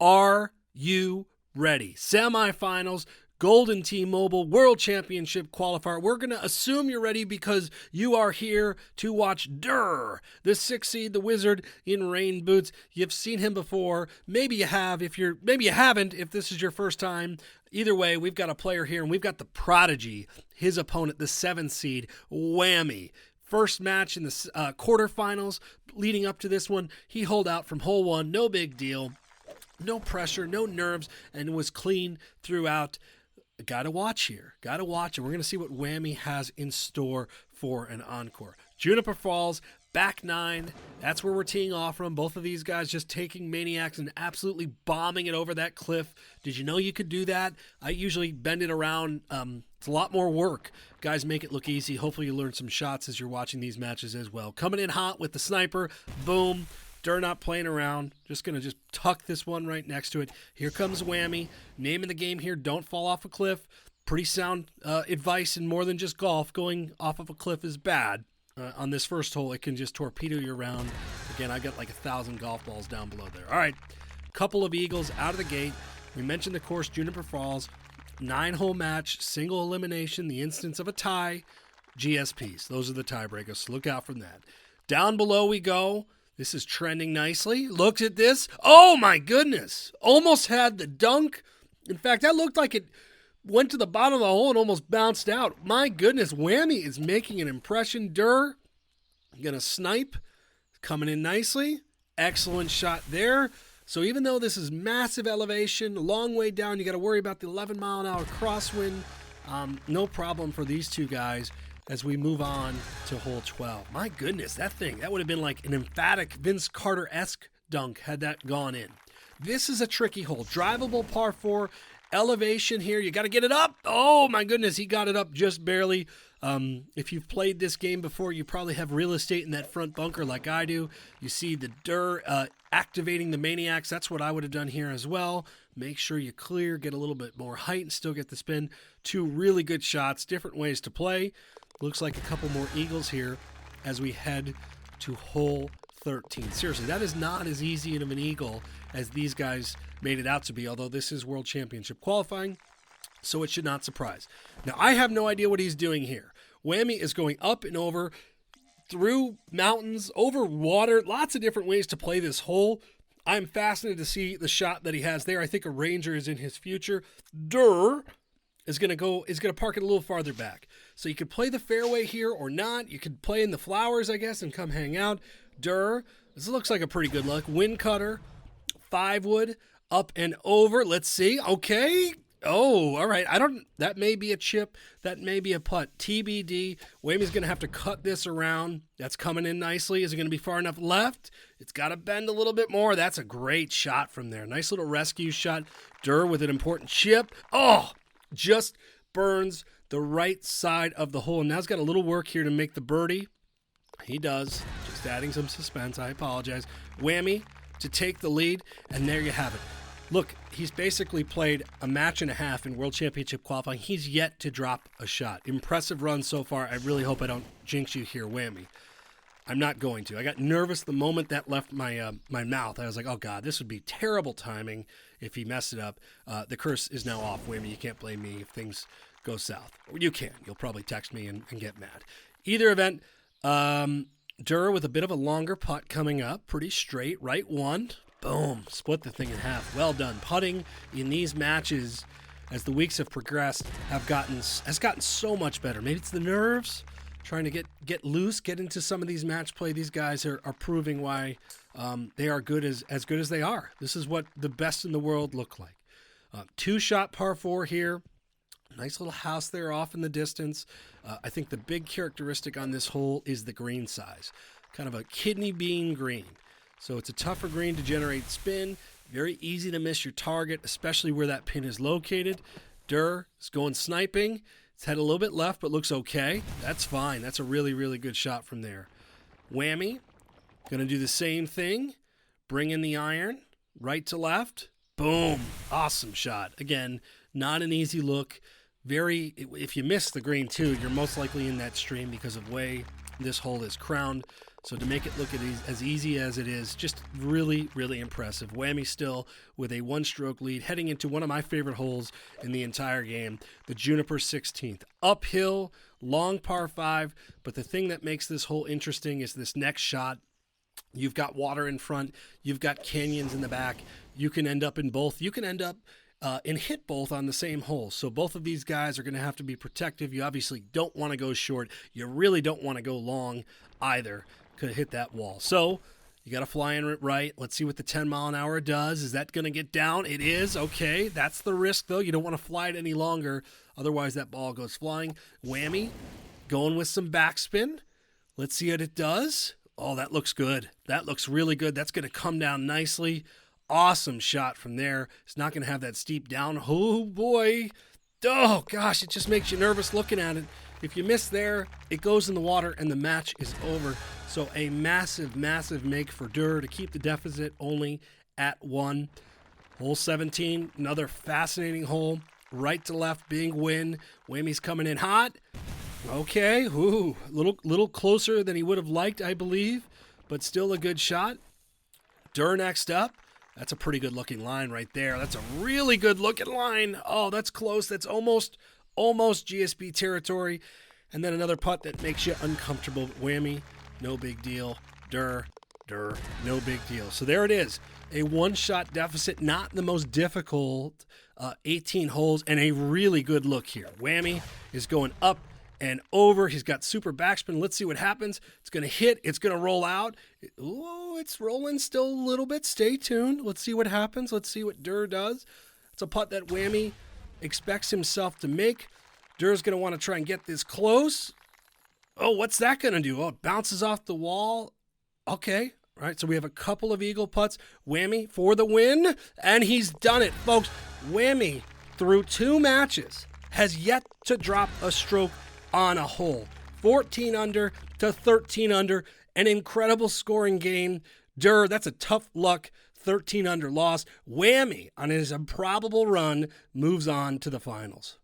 Are you ready? Semifinals, Golden T-Mobile World Championship qualifier. We're going to assume you're ready because you are here to watch Durr, the 6th seed, the wizard in rain boots. You've seen him before. Maybe you have. Maybe you haven't if this is your first time. Either way, we've got a player here, and we've got the prodigy, his opponent, the 7th seed, Whammy. First match in the quarterfinals leading up to this one. He holed out from hole 1. No big deal. No pressure, no nerves, and was clean throughout. Got to watch here. Got to watch, and we're going to see what Whammy has in store for an encore. Juniper Falls, back 9. That's where we're teeing off from. Both of these guys just taking maniacs and absolutely bombing it over that cliff. Did you know you could do that? I usually bend it around. It's a lot more work. Guys make it look easy. Hopefully you learn some shots as you're watching these matches as well. Coming in hot with the sniper. Boom. Durr not playing around. Just going to tuck this one right next to it. Here comes Whammy. Name of the game here, don't fall off a cliff. Pretty sound advice in more than just golf. Going off of a cliff is bad. On this first hole, it can just torpedo you around. Again, I got like 1,000 golf balls down below there. All right, couple of eagles out of the gate. We mentioned the course, Juniper Falls. 9-hole match, single elimination, the instance of a tie. GSPs, those are the tiebreakers, so look out from that. Down below we go. This is trending nicely. Look at this. Oh, my goodness. Almost had the dunk. In fact, that looked like it went to the bottom of the hole and almost bounced out. My goodness, Whammy is making an impression. Durr going to snipe. Coming in nicely. Excellent shot there. So even though this is massive elevation, a long way down, you got to worry about the 11-mile-an-hour crosswind. No problem for these two guys as we move on to hole 12. My goodness, that would have been like an emphatic Vince Carter-esque dunk had that gone in. This is a tricky hole. Drivable par 4, elevation here. You got to get it up. Oh, my goodness, he got it up just barely. If you've played this game before, you probably have real estate in that front bunker like I do. You see the Durr activating the maniacs. That's what I would have done here as well. Make sure you clear, get a little bit more height, and still get the spin. 2 really good shots, different ways to play. Looks like a couple more eagles here as we head to hole 13. Seriously, that is not as easy of an eagle as these guys made it out to be, although this is World Championship qualifying, so it should not surprise. Now, I have no idea what he's doing here. Whammy is going up and over, through mountains, over water, lots of different ways to play this hole. I'm fascinated to see the shot that he has there. I think a Ranger is in his future. Durr is going to park it a little farther back. So you could play the fairway here or not. You could play in the flowers, I guess, and come hang out. Durr, this looks like a pretty good look. Wind cutter, 5-wood, up and over. Let's see. Okay. Oh, all right. That may be a chip. That may be a putt. TBD. Whammy's going to have to cut this around. That's coming in nicely. Is it going to be far enough left? It's got to bend a little bit more. That's a great shot from there. Nice little rescue shot. Durr with an important chip. Oh, just burns the right side of the hole. Now he's got a little work here to make the birdie. He does. Just adding some suspense. I apologize. Whammy to take the lead, and there you have it. Look, he's basically played a match and a half in World Championship qualifying. He's yet to drop a shot. Impressive run so far. I really hope I don't jinx you here, Whammy. I'm not going to. I got nervous the moment that left my mouth. I was like, oh, God, this would be terrible timing if he messed it up. The curse is now off, Whammy. You can't blame me if things go south. Or you can. You'll probably text me and get mad. Either event, Durr with a bit of a longer putt coming up. Pretty straight. Right one. Boom. Split the thing in half. Well done. Putting in these matches, as the weeks have progressed, has gotten so much better. Maybe it's the nerves. Trying to get loose, get into some of these match play. These guys are proving why they are good as good as they are. This is what the best in the world look like. 2-shot par 4 here. Nice little house there off in the distance. I think the big characteristic on this hole is the green size. Kind of a kidney bean green. So it's a tougher green to generate spin. Very easy to miss your target, especially where that pin is located. Durr is going sniping. It's had a little bit left, but looks okay. That's fine. That's a really, really good shot from there. Whammy, going to do the same thing. Bring in the iron, right to left. Boom. Awesome shot. Again, not an easy look. If you miss the green too, you're most likely in that stream because of way this hole is crowned. So to make it look as easy as it is, just really, really impressive. Whammy still with a one-stroke lead, heading into one of my favorite holes in the entire game, the Juniper 16th. Uphill, long par 5, but the thing that makes this hole interesting is this next shot. You've got water in front. You've got canyons in the back. You can end up in both. You can end up and hit both on the same hole. So both of these guys are going to have to be protective. You obviously don't want to go short. You really don't want to go long either. Could hit that wall. So you got to fly in right. Let's see what the 10 mile an hour does. Is that going to get down? It is. Okay. That's the risk, though. You don't want to fly it any longer. Otherwise, that ball goes flying. Whammy going with some backspin. Let's see what it does. Oh, that looks good. That looks really good. That's going to come down nicely. Awesome shot from there. It's not going to have that steep down. Oh, boy. Oh, gosh, it just makes you nervous looking at it. If you miss there, it goes in the water and the match is over. So a massive, massive make for Durr to keep the deficit only at 1. Hole 17, another fascinating hole. Right to left, big win. Whammy's coming in hot. Okay, ooh, little closer than he would have liked, I believe, but still a good shot. Durr next up. That's a pretty good looking line right there. That's a really good looking line. Oh, that's close. That's almost GSP territory. And then another putt that makes you uncomfortable. Whammy, no big deal. Durr, no big deal. So there it is. A one-shot deficit, not the most difficult 18 holes, and a really good look here. Whammy is going up and over. He's got super backspin. Let's see what happens. It's going to hit. It's going to roll out. Oh, it's rolling still a little bit. Stay tuned. Let's see what happens. Let's see what Durr does. It's a putt that Whammy expects himself to make. Durr's going to want to try and get this close. Oh, what's that going to do? Oh, it bounces off the wall. Okay. All right, so we have a couple of eagle putts. Whammy for the win, and he's done it, folks. Whammy, through 2 matches, has yet to drop a stroke on a hole. 14 under to 13 under, an incredible scoring game. Durr, that's a tough luck 13 under loss. Whammy, on his improbable run, moves on to the finals.